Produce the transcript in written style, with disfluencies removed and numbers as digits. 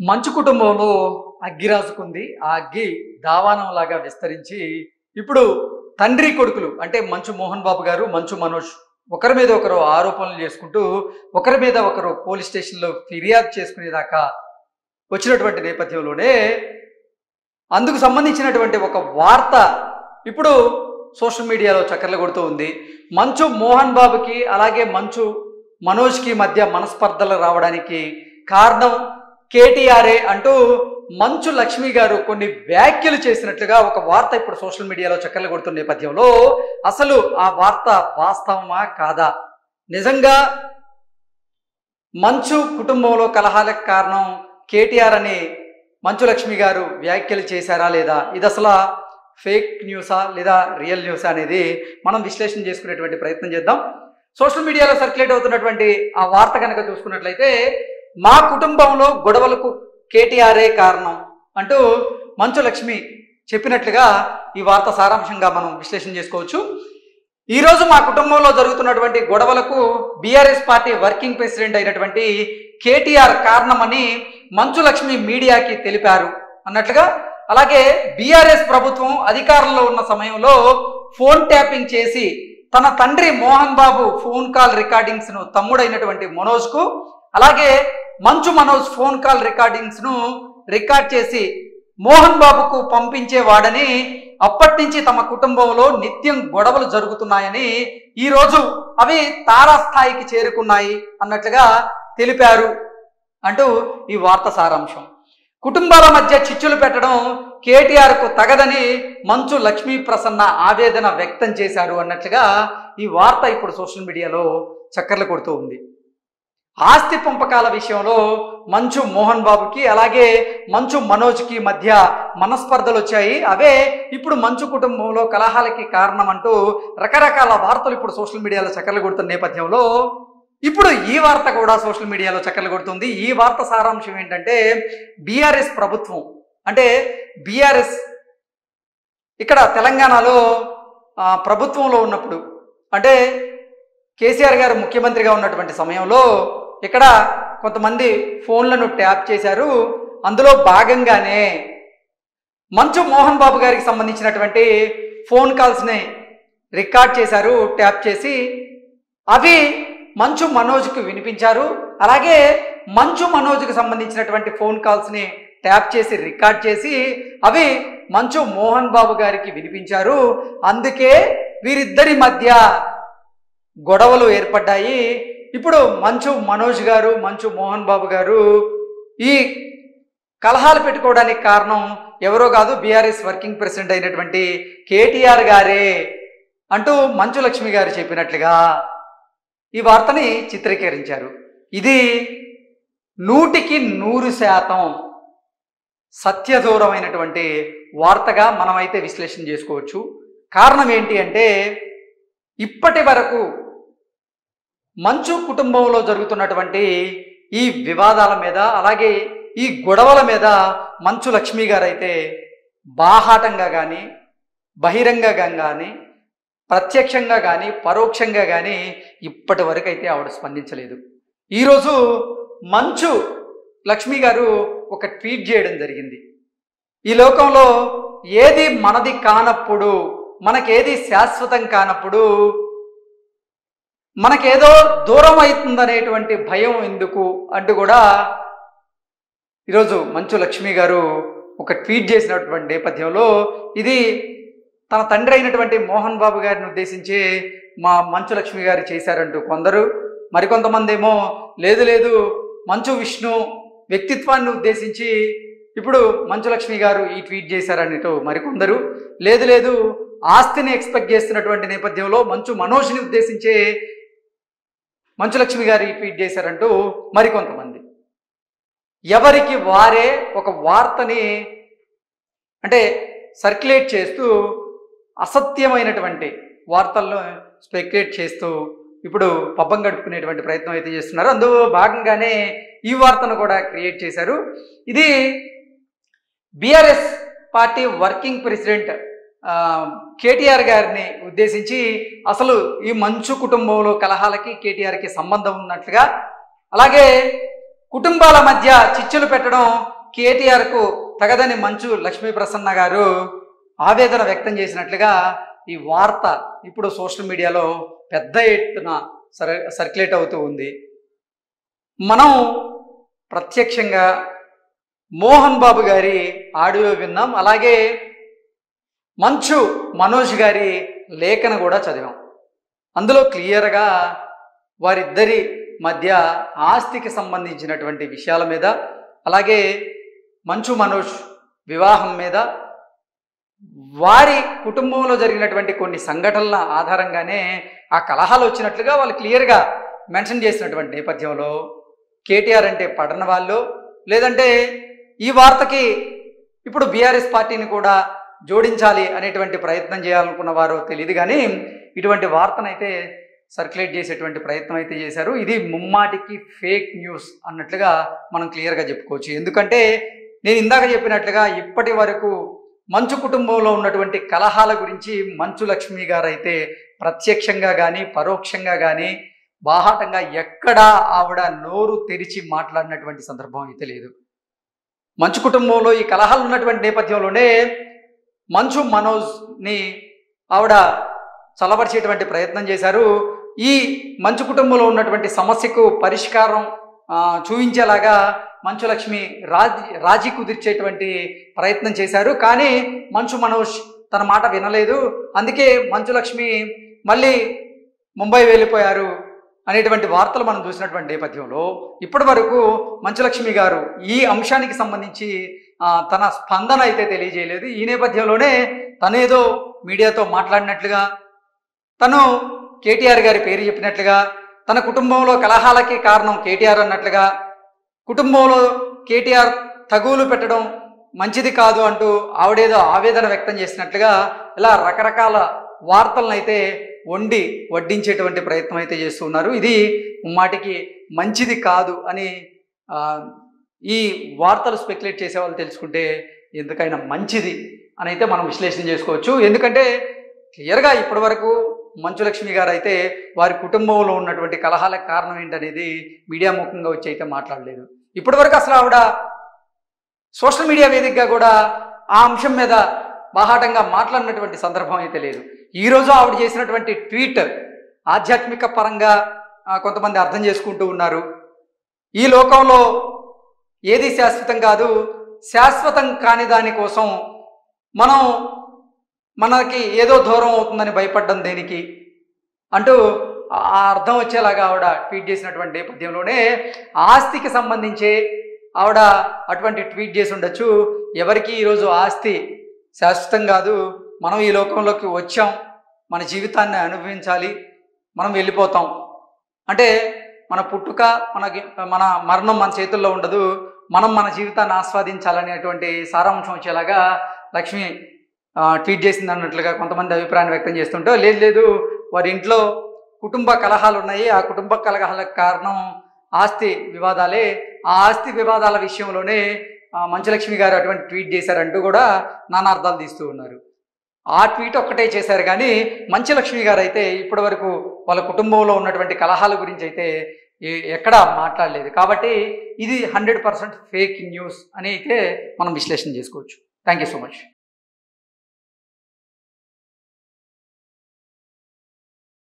మంచు కుటుంబంలో అగ్గి రాజుకుంది. ఆ అగ్గి దావానంలాగా విస్తరించి ఇప్పుడు తండ్రి కొడుకులు అంటే మంచు మోహన్ బాబు గారు, మంచు మనోజ్ ఒకరి మీద ఒకరు ఆరోపణలు చేసుకుంటూ ఒకరి మీద ఒకరు పోలీస్ స్టేషన్‌లో ఫిర్యాదు చేసుకునేదాకా వచ్చినటువంటి నేపథ్యంలోనే అందుకు సంబంధించినటువంటి ఒక వార్త ఇప్పుడు సోషల్ మీడియాలో చక్కర్లు కొడుతూ ఉంది. మంచు మోహన్ బాబుకి అలాగే మంచు మనోజ్‌కి మధ్య మనస్పర్ధలు రావడానికి కారణం కేటీఆర్ఏ అంటూ మంచు లక్ష్మి గారు కొన్ని వ్యాఖ్యలు చేసినట్లుగా ఒక వార్త ఇప్పుడు సోషల్ మీడియాలో చక్కర్లు కొడుతున్న నేపథ్యంలో అసలు ఆ వార్త వాస్తవమా కాదా, నిజంగా మంచు కుటుంబంలో కలహాలకు కారణం కేటీఆర్ అని మంచు లక్ష్మి గారు వ్యాఖ్యలు చేశారా లేదా, ఇది అసలు ఫేక్ న్యూసా లేదా రియల్ న్యూసా అనేది మనం విశ్లేషణ చేసుకునేటువంటి ప్రయత్నం చేద్దాం. సోషల్ మీడియాలో సర్క్యులేట్ అవుతున్నటువంటి ఆ వార్త కనుక చూసుకున్నట్లయితే మా కుటుంబంలో గొడవలకు కేటీఆర్ఏ కారణం అంటూ మంచు లక్ష్మి చెప్పినట్లుగా ఈ వార్త సారాంశంగా మనం విశ్లేషణ చేసుకోవచ్చు. ఈరోజు మా కుటుంబంలో జరుగుతున్నటువంటి గొడవలకు బీఆర్ఎస్ పార్టీ వర్కింగ్ ప్రెసిడెంట్ అయినటువంటి కేటీఆర్ కారణమని మంచు లక్ష్మి మీడియాకి తెలిపారు అన్నట్లుగా, అలాగే బీఆర్ఎస్ ప్రభుత్వం అధికారంలో ఉన్న సమయంలో ఫోన్ ట్యాపింగ్ చేసి తన తండ్రి Mohan Babu phone call recordings ను తమ్ముడైనటువంటి మనోజ్కు అలాగే Manchu Manoj phone call recordings ను రికార్డ్ చేసి మోహన్ బాబుకు పంపించేవాడని, అప్పటి నుంచి తమ కుటుంబంలో నిత్యం గొడవలు జరుగుతున్నాయని, ఈరోజు అవి తారాస్థాయికి చేరుకున్నాయి అన్నట్లుగా తెలిపారు అంటూ ఈ వార్త సారాంశం. కుటుంబాల మధ్య చిచ్చులు పెట్టడం కేటీఆర్కు తగదని మంచు లక్ష్మీ ప్రసన్న ఆవేదన వ్యక్తం చేశారు అన్నట్లుగా ఈ వార్త ఇప్పుడు సోషల్ మీడియాలో చక్కర్లు కొడుతూ ఉంది. ఆస్తి పంపకాల విషయంలో మంచు మోహన్ బాబుకి అలాగే మంచు మనోజ్కి మధ్య మనస్పర్ధలు వచ్చాయి. అవే ఇప్పుడు మంచు కుటుంబంలో కలహాలకి కారణం అంటూ రకరకాల వార్తలు ఇప్పుడు సోషల్ మీడియాలో చక్కర్లు కొడుతున్న నేపథ్యంలో ఇప్పుడు ఈ వార్త కూడా సోషల్ మీడియాలో చక్కర్లు కొడుతుంది. ఈ వార్త సారాంశం ఏంటంటే బీఆర్ఎస్ ప్రభుత్వం అంటే బీఆర్ఎస్ ఇక్కడ తెలంగాణలో ప్రభుత్వంలో ఉన్నప్పుడు అంటే కేసీఆర్ గారు ముఖ్యమంత్రిగా ఉన్నటువంటి సమయంలో ఇక్కడ కొంతమంది ఫోన్లను ట్యాప్ చేశారు. అందులో భాగంగానే మంచు మోహన్ బాబు గారికి సంబంధించినటువంటి ఫోన్ కాల్స్ని రికార్డ్ చేశారు ట్యాప్ చేసి. అవి మంచు మనోజ్కి వినిపించారు. అలాగే మంచు మనోజ్కి సంబంధించినటువంటి ఫోన్ కాల్స్ని ట్యాప్ చేసి రికార్డ్ చేసి అవి మంచు మోహన్ బాబు గారికి వినిపించారు. అందుకే వీరిద్దరి మధ్య గొడవలు ఏర్పడ్డాయి. ఇప్పుడు మంచు మనోజ్ గారు మంచు మోహన్ బాబు గారు ఈ కలహాలు పెట్టుకోవడానికి కారణం ఎవరో కాదు, బీఆర్ఎస్ వర్కింగ్ ప్రెసిడెంట్ అయినటువంటి కేటీఆర్ గారే అంటూ మంచు లక్ష్మి గారు చెప్పినట్లుగా ఈ వార్తని చిత్రీకరించారు. ఇది 100% సత్యదూరమైనటువంటి వార్తగా మనమైతే విశ్లేషణ చేసుకోవచ్చు. కారణం ఏంటి అంటే ఇప్పటి వరకు మంచు కుటుంబంలో జరుగుతున్నటువంటి ఈ వివాదాల మీద అలాగే ఈ గొడవల మీద మంచు లక్ష్మి గారు అయితే బాహాటంగా కానీ బహిరంగంగా కానీ ప్రత్యక్షంగా కానీ పరోక్షంగా కానీ ఇప్పటి వరకు అయితే ఆవిడ స్పందించలేదు. ఈరోజు మంచు లక్ష్మి గారు ఒక ట్వీట్ చేయడం జరిగింది. ఈ లోకంలో ఏది మనది కానప్పుడు, మనకేది శాశ్వతం కానప్పుడు మనకేదో దూరం అవుతుందనేటువంటి భయం ఎందుకు అంటూ కూడా ఈరోజు మంచు లక్ష్మి గారు ఒక ట్వీట్ చేసినటువంటి నేపథ్యంలో ఇది తన తండ్రి అయినటువంటి మోహన్ బాబు గారిని ఉద్దేశించి మా మంచు లక్ష్మి గారు చేశారంటూ కొందరు, మరికొంతమంది ఏమో లేదు లేదు మంచు విష్ణు వ్యక్తిత్వాన్ని ఉద్దేశించి ఇప్పుడు మంచు లక్ష్మి గారు ఈ ట్వీట్ చేశారనిటూ మరికొందరు, లేదు లేదు ఆస్తిని ఎక్స్పెక్ట్ చేస్తున్నటువంటి నేపథ్యంలో మంచు మనోజ్ని ఉద్దేశించే మంచు లక్ష్మి గారు ఈ ట్వీట్ చేశారంటూ మరికొంతమంది. ఎవరికి వారే ఒక వార్తని అంటే సర్క్యులేట్ చేస్తూ అసత్యమైనటువంటి వార్తలను స్పెక్యులేట్ చేస్తూ ఇప్పుడు పబ్బం గడుపుకునేటువంటి ప్రయత్నం అయితే చేస్తున్నారు. అందులో భాగంగానే ఈ వార్తను కూడా క్రియేట్ చేశారు. ఇది BRS party working president KTR గారిని ఉద్దేశించి అసలు ఈ మంచు కుటుంబంలో కలహాలకి కేటీఆర్కి సంబంధం ఉన్నట్లుగా, అలాగే కుటుంబాల మధ్య చిచ్చులు పెట్టడం కేటీఆర్కు తగదని మంచు లక్ష్మీ ప్రసన్న గారు ఆవేదన వ్యక్తం చేసినట్లుగా ఈ వార్త ఇప్పుడు సోషల్ మీడియాలో పెద్ద ఎత్తున సర్క్యులేట్ అవుతూ ఉంది. మనం ప్రత్యక్షంగా మోహన్ బాబు గారి ఆడియో విన్నాం, అలాగే మంచు మనోజ్ గారి లేఖను కూడా చదివాం. అందులో క్లియర్గా వారిద్దరి మధ్య ఆస్తికి సంబంధించినటువంటి విషయాల మీద, అలాగే మంచు మనోజ్ వివాహం మీద, వారి కుటుంబంలో జరిగినటువంటి కొన్ని సంఘటనల ఆధారంగానే ఆ కలహాలు వచ్చినట్లుగా వాళ్ళు క్లియర్గా మెన్షన్ చేసినటువంటి నేపథ్యంలో కేటీఆర్ అంటే పడని వాళ్ళు, లేదంటే ఈ వార్తకి ఇప్పుడు బీఆర్ఎస్ పార్టీని కూడా జోడించాలి అనేటువంటి ప్రయత్నం చేయాలనుకున్న వారు తెలియదు, కానీ ఇటువంటి వార్తనైతే సర్క్యులేట్ చేసేటువంటి ప్రయత్నం అయితే చేశారు. ఇది ముమ్మాటికి ఫేక్ న్యూస్ అన్నట్లుగా మనం క్లియర్గా చెప్పుకోవచ్చు. ఎందుకంటే నేను ఇందాక చెప్పినట్లుగా ఇప్పటి వరకు మంచు కుటుంబంలో ఉన్నటువంటి కలహాల గురించి మంచు లక్ష్మి గారు అయితే ప్రత్యక్షంగా కానీ పరోక్షంగా కానీ బాహాటంగా ఎక్కడా ఆవిడ నోరు తెరిచి మాట్లాడినటువంటి సందర్భం అయితే లేదు. మంచు కుటుంబంలో ఈ కలహాలు ఉన్నటువంటి నేపథ్యంలోనే మంచు మనోజ్ని ఆవిడ చల్లబరిచేటువంటి ప్రయత్నం చేశారు. ఈ మంచు కుటుంబంలో ఉన్నటువంటి సమస్యకు పరిష్కారం చూపించేలాగా మంచు లక్ష్మి రాజీ కుదిర్చేటువంటి ప్రయత్నం చేశారు. కానీ మంచు మనోజ్ తన మాట వినలేదు. అందుకే మంచు లక్ష్మి మళ్ళీ ముంబై వెళ్ళిపోయారు అనేటువంటి వార్తలు మనం చూసినటువంటి నేపథ్యంలో ఇప్పటి వరకు మంచు లక్ష్మి గారు ఈ అంశానికి సంబంధించి తన స్పందన అయితే తెలియజేయలేదు. ఈ నేపథ్యంలోనే తనేదో మీడియాతో మాట్లాడినట్లుగా, తను కేటీఆర్ గారి పేరు చెప్పినట్లుగా, తన కుటుంబంలో కలహాలకి కారణం కేటీఆర్ అన్నట్లుగా, కుటుంబంలో కేటీఆర్ తగువులు పెట్టడం మంచిది కాదు అంటూ ఆవిడేదో ఆవేదన వ్యక్తం చేసినట్లుగా ఇలా రకరకాల వార్తలను అయితే వడ్డించేటువంటి ప్రయత్నం అయితే చేస్తున్నారు. ఇది ముమ్మాటికి మంచిది కాదు అని ఈ వార్తలు స్పెక్యులేట్ చేసే వాళ్ళు తెలుసుకుంటే ఎందుకైనా మంచిది అని అయితే మనం విశ్లేషణ చేసుకోవచ్చు. ఎందుకంటే క్లియర్గా ఇప్పటి వరకు మంచు లక్ష్మి గారు అయితే వారి కుటుంబంలో ఉన్నటువంటి కలహాలకు కారణం ఏంటనేది మీడియా ముఖంగా వచ్చి అయితే మాట్లాడలేదు. ఇప్పటి వరకు అసలు ఆవిడ సోషల్ మీడియా వేదికగా కూడా ఆ అంశం మీద బాహాటంగా మాట్లాడినటువంటి సందర్భం అయితే లేదు. ఈరోజు ఆవిడ చేసినటువంటి ట్వీట్ ఆధ్యాత్మిక పరంగా కొంతమంది అర్థం చేసుకుంటూ ఉన్నారు. ఈ లోకంలో ఏది శాశ్వతం కాదు, శాశ్వతం కాని దానికోసం మనకి ఏదో దూరం అవుతుందని భయపడ్డం దేనికి అంటూ ఆ అర్థం వచ్చేలాగా ఆవిడ ట్వీట్ చేసినటువంటి నేపథ్యంలోనే ఆస్తికి సంబంధించి ఆవిడ అటువంటి ట్వీట్ చేసి ఉండొచ్చు. ఎవరికి ఈరోజు ఆస్తి శాశ్వతం కాదు, మనం ఈ లోకంలోకి వచ్చాం, మన జీవితాన్ని అనుభవించాలి, మనం వెళ్ళిపోతాం. అంటే మన పుట్టుక మన మరణం మన చేతుల్లో ఉండదు, మనం మన జీవితాన్ని ఆస్వాదించాలనేటువంటి సారాంశం వచ్చేలాగా లక్ష్మి ట్వీట్ చేసింది అన్నట్లుగా కొంతమంది అభిప్రాయాన్ని వ్యక్తం చేస్తుంటే, లేదు వారి ఇంట్లో కుటుంబ కలహాలు ఉన్నాయి, ఆ కుటుంబ కలహాలకు కారణం ఆస్తి వివాదాలే, ఆ ఆస్తి వివాదాల విషయంలోనే మంచులక్ష్మి గారు అటువంటి ట్వీట్ చేశారంటూ కూడా నానార్థాలు తీస్తూ ఉన్నారు. ఆ ట్వీట్ ఒక్కటే చేశారు, కానీ మంచులక్ష్మి గారు అయితే ఇప్పటి వరకు వాళ్ళ కుటుంబంలో ఉన్నటువంటి కలహాల గురించి అయితే ఎక్కడా మాట్లాడలేదు. కాబట్టి ఇది 100% ఫేక్ న్యూస్ అని అయితే మనం విశ్లేషణ చేసుకోవచ్చు. Thank you so much.